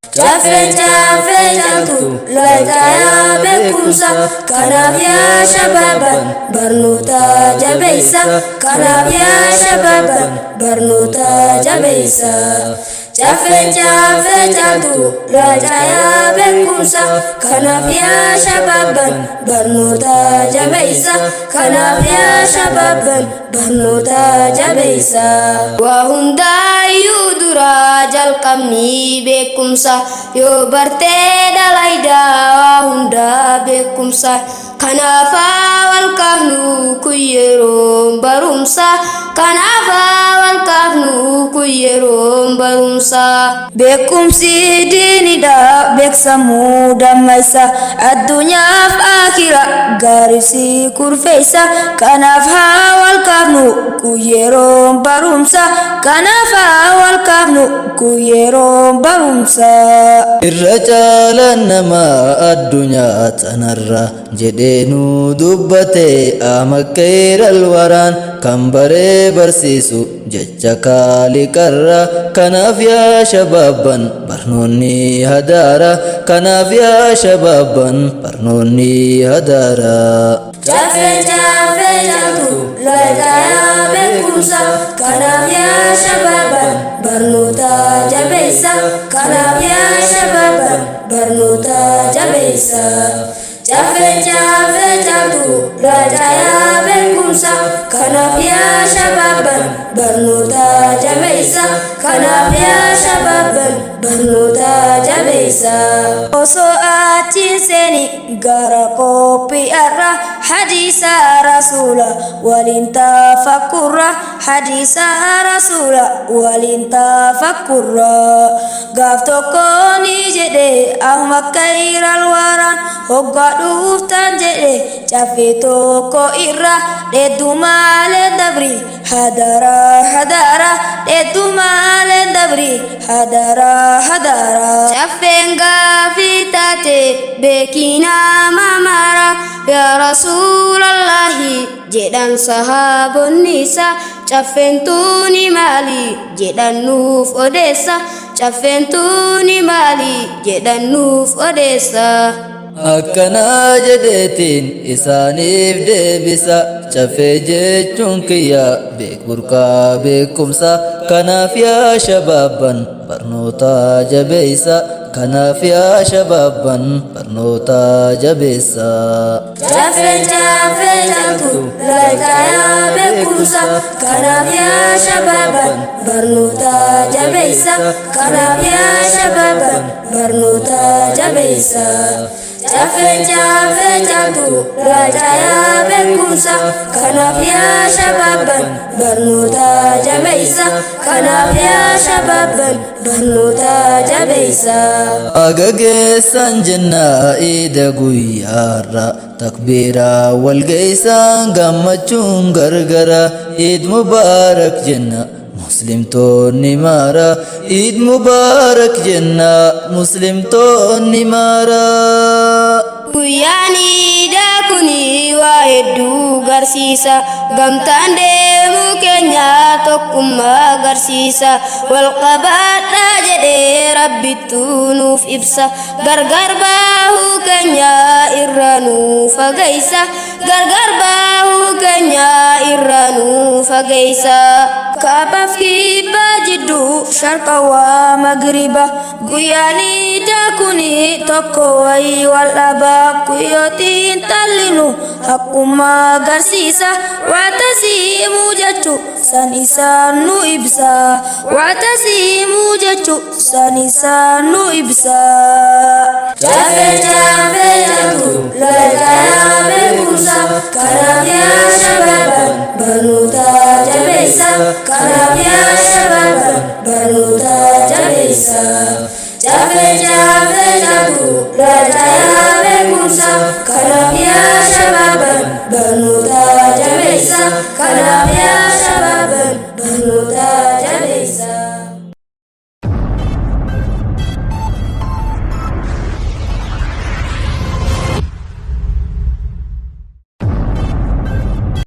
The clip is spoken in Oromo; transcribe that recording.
Cafe jaltu laltaya bekumsa kanaaf yaa shababan barnoota jabeessa kanaaf yaa shababan barnoota jabeessa. Cafe jaltu laltaya bekumsa kanaaf yaa shababan barnoota jabeessa kanaaf yaa shababan barnoota jabeessa. Waa hundaayyuu dura jalqabni beekumsa yoo bartee dalayda waa hundaa beekumsa kanaaf wal kaafnu kun yeroo barumsa kanaaf wal kaafnu kun yeroo barumsa. Beekumsi diinidha beeksamuu dammaysa addunyaaf akhira gaarisi kurfeessa kanaaf wal kaafnu kun yeroo barumsa kanaaf wal kaafnu kun yeroo barumsa. Irra caalaan nama addunyaa tanarra jedheenu dubbate amakkeeral waraan kan baree barsiisu jecha kaaliqarra kanaaf yaa shababan barnoonni hadaara kanaaf yaa shababan barnoonni hadaara. Cafe jaltu laltaya bekumsa kanaaf yaa shababan barnoota jabeessa kanaaf yaa shababan barnoota jabeessa. Cafe jaltu laltaya bekumsa kanaaf yaa shababan barnoota jabeessa kanaaf yaa shababan barnoota jabeessa. Osoo achiin seeni gara qophiirra hadiisa rasuula waliin tafakkurra hadiisa rasuula waliin tafakkurra. Gaaf tokko ni jedhe amakkeeral waraan hoggaa dhuftan jedhe cafe tokko irra dheeddu maalee dabri hadara hadara dheeddu maalee dabri hadara hadara. Caffeen gaafii taate beekinaa mamara yaa rasuulallahi jedhan sahaabonni isaa caffeen tuni maali jedhan nuuf odeessa caffeen tuni maali jedhan nuuf odeessa. Akkana jedheetiin isaaniif deebisa cafe jechuun kiyya beekurkaa beekumsa kanaaf yaa shababan barnoota jabeessa kanaaf yaa shababan barnoota jabeessa. Cafe jaltu laltaya bekumsa kanaaf yaa shababan barnoota jabeessa kanaaf yaa shababan barnoota jabeessa. Cafe jaltu laltaya bekumsa kanaaf yaa shababan barnoota jabeessa kanaaf yaa shababan barnoota jabeessa. Agageessan jennaa iida guyyaarra takbiira walgeessan gammachuun gargara iid mubaarak jenna muslimtoonni maara iid mubaarak jenna muslimtoonni maara. Guyyaan iidaa kuni waa hedduu garsiisa gamtaan deemuu keenya tokkummaa garsiisa wal qabaadhaa jedhee rabbittu nuuf ibsa gargar baahuu keenya irra nuuf fageessa gargar baahuu keenya irra nuuf fageessa. Kaabaaf kibbaa jidduu sharqawaa magriba guyyaan iidaa kuni tokko wayii wal dhaba guyyootiin tallinu hakkummaa garsiisa waatasiimuu jechu san isaan nu ibsa waatasiimuu jechu san isaan nu ibsa. Cafe jaltu laltaya bekumsa kanaaf yaa shababan barnoota jabeessa kanaaf yaa shababan barnoota jabeessa. Cafe jaltu laltaya bekumsa kanaaf yaa shababan barnoota jabeessa kanaaf